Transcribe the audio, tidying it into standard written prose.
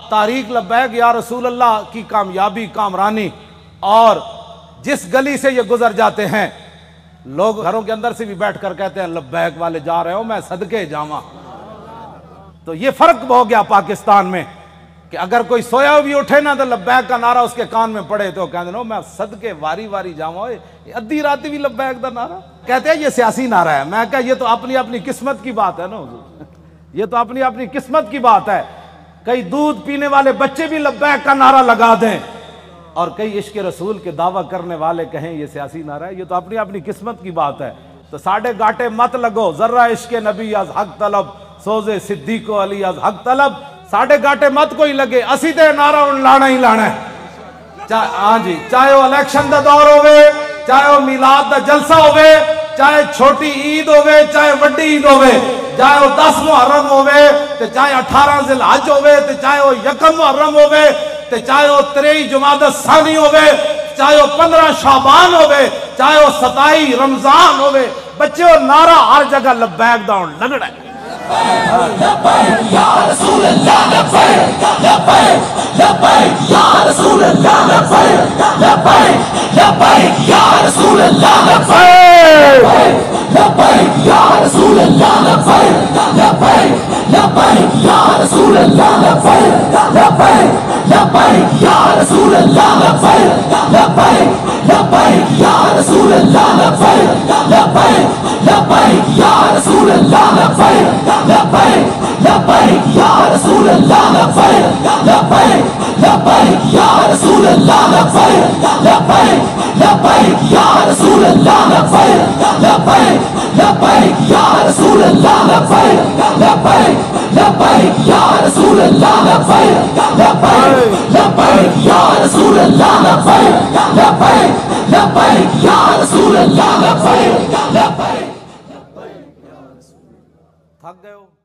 तारीख लब्बैक या रसूल अल्लाह की कामयाबी कामरानी। और जिस गली से ये गुजर जाते हैं, लोग घरों के अंदर से भी बैठ कर कहते हैं लब्बैक वाले जा रहे हो, मैं सदके जावा। तो ये फर्क हो गया पाकिस्तान में कि अगर कोई सोया भी उठे ना तो लब्बैक का नारा उसके कान में पड़े तो कहते नो मैं सदके वारी वारी जावा। अद्धी रात भी लब्बैक का नारा कहते हैं, ये सियासी नारा है। मैं कहा ये तो अपनी अपनी किस्मत की बात है ना, ये तो अपनी अपनी किस्मत की बात है। कई दूध पीने वाले बच्चे भी लब्बैक का नारा लगा दें और कई इश्क रसूल के दावा करने वाले कहें ये सियासी नारा है। ये तो अपनी अपनी किस्मत की बात है। तो साढ़े गाटे मत लगो, जर्रा इश्क नबी अज हक तलब, सोजे सिद्दीको अली अज हक तलब। साढ़े गाटे मत कोई लगे, असी ते नारा लाना ही लाना है। हाँ जी, चाहे वो इलेक्शन का दौर होवे, चाहे वो मिलाद का जलसा होवे, चाहे छोटी ईद होवे, चाहे वड्डी ईद होवे, चाहे वो 10 मुहर्रम होवे, ते चाहे 18 ज़िलहज होवे, ते चाहे वो 1 मुहर्रम होवे, ते चाहे वो 23 जुमादा सानी होवे, चाहे वो 15 शाबान होवे, चाहे वो 27 रमजान होवे, बच्चे वो नारा हर जगह लब्बैक दा लगड़ा है। लब्बैक या रसूल अल्लाह, लब्बैक लब्बैक लब्बैक या रसूल अल्लाह, लब्बैक लब्बैक लब्बैक या रसूल अल्लाह, लब्बैक लब्बैक या रसूल अल्लाह, लब्बैक लब्बैक लब्बैक या रसूल अल्लाह, लब्बैक लब्बैक लब्बैक या रसूल अल्लाह, लब्बैक लब्बैक लब्बैक या रसूल अल्लाह, लब्बैक लब्बैक लब्बैक या रसूल अल्लाह, लब्बैक लब्बैक लब्बैक या रसूल अल्लाह, लब्बैक लब्बैक लब्बैक या रसूल अल्लाह, लब्बैक लब्बैक लब्बैक या रसूल अल्लाह, लब्बैक लब्बैक लब्बैक या रसूल अल्लाह, लब्बैक लब्बैक लब्बैक या रसूल अल्लाह, लब्बैक लब्बैक लब्बैक या रसूल अल्लाह, लब्बैक लब्बैक लब्बैक या रसूल अल्लाह, लब्बैक लब्बैक। थक गए हो?